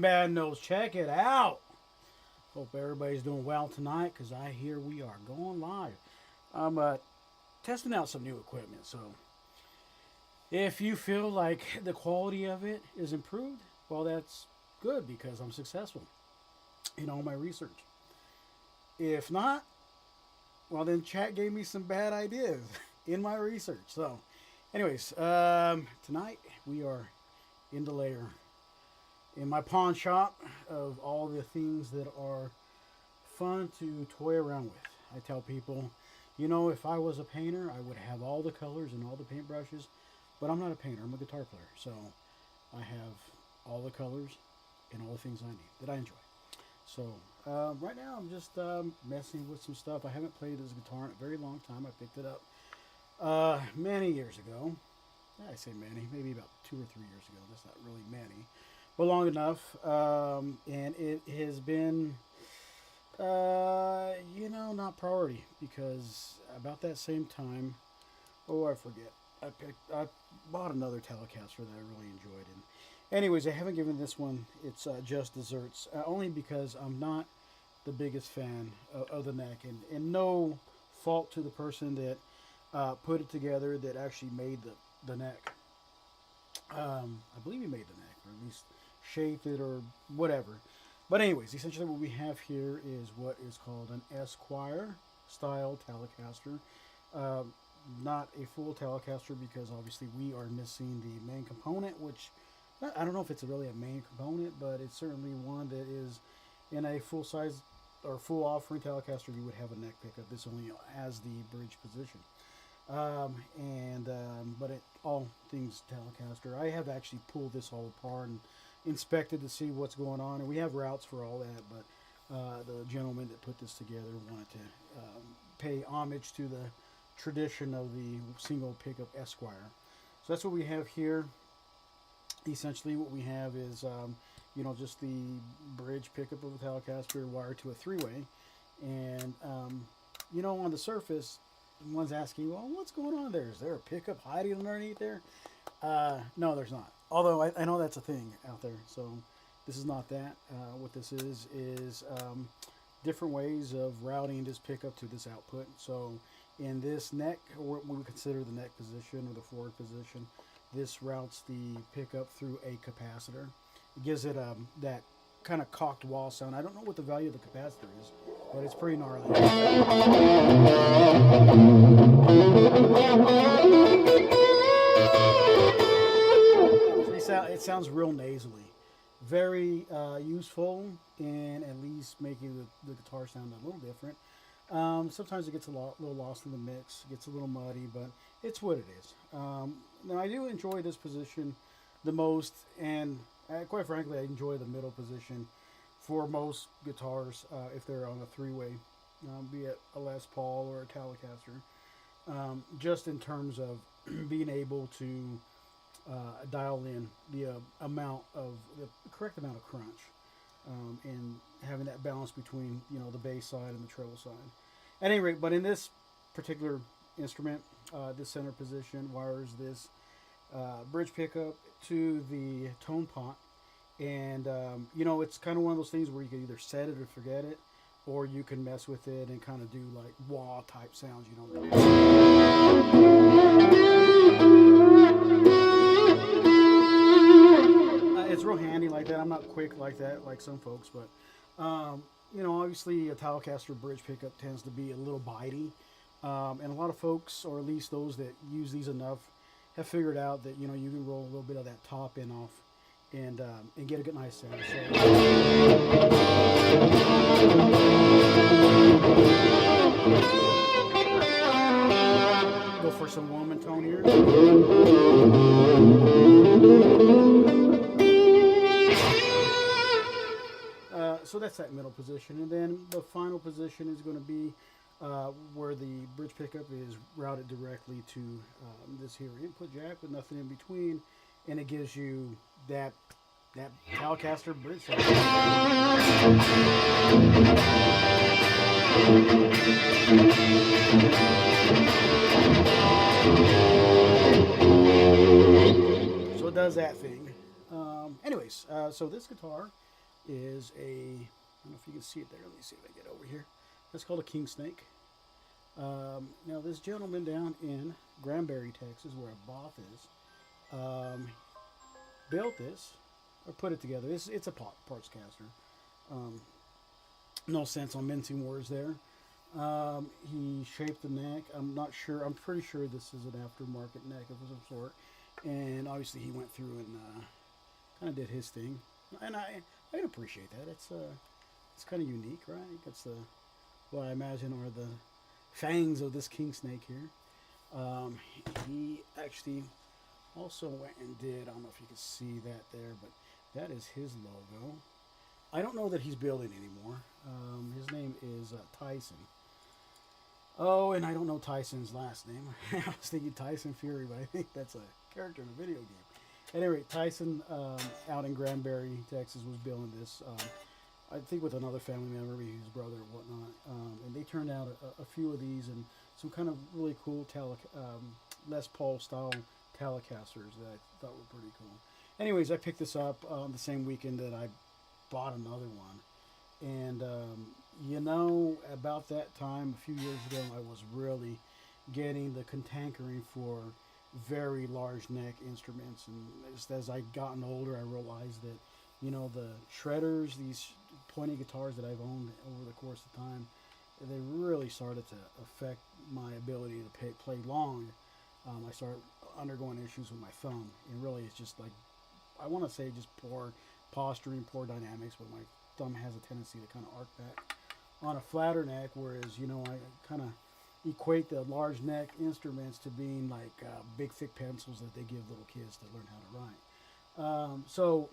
Man knows. Check it out. Hope everybody's doing well tonight because I hear we are going live. I'm testing out some new equipment, so if you feel like the quality of it is improved, well, that's good because I'm successful in all my research. If not, well, then chat gave me some bad ideas in my research. So, anyways, tonight we are in the lair in my pawn shop of all the things that are fun to toy around with. I tell people, if I was a painter, I would have all the colors and all the paintbrushes, but I'm not a painter. I'm a guitar player, so I have all the colors and all the things I need that I enjoy. So right now I'm just messing with some stuff. I haven't played this guitar in a very long time. I picked it up many years ago. I say many, maybe about 2 or 3 years ago. That's not really many, but long enough. And it has been, not priority because about that same time, oh, I forget. I bought another Telecaster that I really enjoyed. And anyways, I haven't given this one its just desserts, only because I'm not the biggest fan of the neck, and no fault to the person that put it together, that actually made the neck. I believe he made the neck, or at least shaped it, or whatever. But anyways, essentially what we have here is what is called an Esquire style Telecaster. Not a full Telecaster because obviously we are missing the main component, which I don't know if it's really a main component, but it's certainly one that is in a full size or full offering Telecaster. You would have a neck pickup. This only has the bridge position. But it all things Telecaster. I have actually pulled this all apart and inspected to see what's going on, and we have routes for all that. But the gentleman that put this together wanted to pay homage to the tradition of the single pickup Esquire. So that's what we have here. Essentially, what we have is just the bridge pickup of a Telecaster wired to a three-way, and on the surface, one's asking, well, what's going on there? Is there a pickup hiding underneath there? No, there's not. Although I know that's a thing out there. So this is not that. What this is different ways of routing this pickup to this output. So in this neck, or what we would consider the neck position or the forward position, this routes the pickup through a capacitor. It gives it that kind of cocked wall sound. I don't know what the value of the capacitor is, but it's pretty gnarly. It sounds real nasally. Very useful in at least making the guitar sound a little different. Sometimes it gets a little lost in the mix, gets a little muddy, but it's what it is. Now, I do enjoy this position the most, and quite frankly, I enjoy the middle position for most guitars if they're on a three-way, be it a Les Paul or a Telecaster, just in terms of being able to dial in the correct amount of crunch, and having that balance between the bass side and the treble side. At any rate, but in this particular instrument, this center position wires this bridge pickup to the tone pot, and it's kind of one of those things where you can either set it or forget it, or you can mess with it and kind of do like wah type sounds. It's real handy like that. I'm not quick like that, like some folks, but obviously a Telecaster bridge pickup tends to be a little bitey, and a lot of folks, or at least those that use these enough, have figured out that you can roll a little bit of that top end off and get a good nice sound. Go for some woman tone here. So that's that middle position, and then the final position is going to be where the bridge pickup is routed directly to this here input jack with nothing in between, and it gives you that Telecaster bridge sound. So it does that thing. Anyways, so this guitar is I don't know if you can see it there. Let me see if I get over here. That's called a Kingsnake. Now this gentleman down in Granbury, Texas, where a Both is, built this or put it together. It's a parts caster. Um, no sense on mincing words there. He shaped the neck. I'm not sure. I'm pretty sure this is an aftermarket neck of some sort. And obviously he went through and kind of did his thing. And I can appreciate that. It's kind of unique, right? It's what I imagine are the fangs of this king snake here. He actually also went and did. I don't know if you can see that there, but that is his logo. I don't know that he's building anymore. His name is Tyson. Oh, and I don't know Tyson's last name. I was thinking Tyson Fury, but I think that's a character in a video game. At any rate, Tyson out in Granbury, Texas, was building this. I think with another family member, maybe his brother or whatnot. And they turned out a few of these and some kind of really cool Les Paul style Telecasters that I thought were pretty cool. Anyways, I picked this up the same weekend that I bought another one. And, about that time, a few years ago, I was really getting the cantankerine for very large neck instruments. And just as I gotten older, I realized that, the shredders, these pointy guitars that I've owned over the course of time, they really started to affect my ability to play long. I started undergoing issues with my thumb. And really, it's just like, I want to say just poor posturing, poor dynamics, but my thumb has a tendency to kind of arc back on a flatter neck, whereas, I kind of equate the large neck instruments to being like big thick pencils that they give little kids to learn how to write. So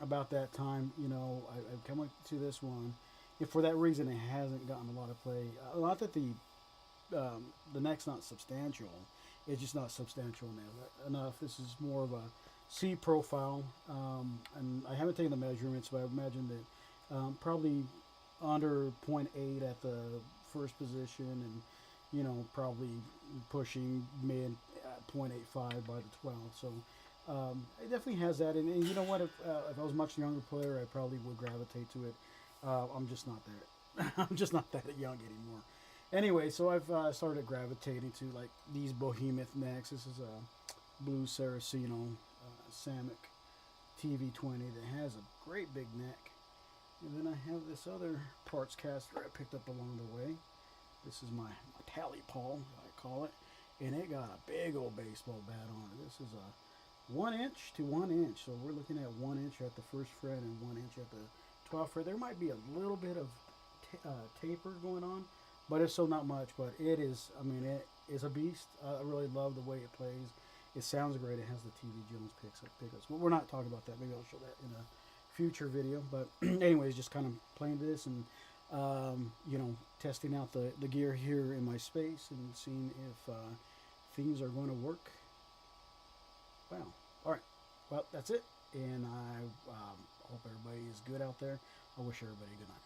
about that time, I've come up to this one. If for that reason it hasn't gotten a lot of play, not that the neck's not substantial, it's just not substantial enough. This is more of a C profile, and I haven't taken the measurements, but I imagine that probably under 0.8 at the first position, and probably pushing mid 0.85 by the 12. So it definitely has that. And you know what? If I was a much younger player, I probably would gravitate to it. I'm just not there. I'm just not that young anymore. Anyway, so I've started gravitating to like these behemoth necks. This is a blue Saraceno Samick TV20 that has a great big neck. And then I have this other parts caster I picked up along the way. This is my tally paw, I call it. And it got a big old baseball bat on it. This is a 1 inch to 1 inch. So we're looking at 1 inch at the first fret and 1 inch at the 12th fret. There might be a little bit of taper going on, but it's still not much. But it is, it is a beast. I really love the way it plays. It sounds great. It has the TV Jones pickups. But we're not talking about that. Maybe I'll show that in a future video. But anyways, just kind of playing this and testing out the gear here in my space and seeing if things are going to work. Wow. All right. Well, that's it. And I hope everybody is good out there. I wish everybody good night.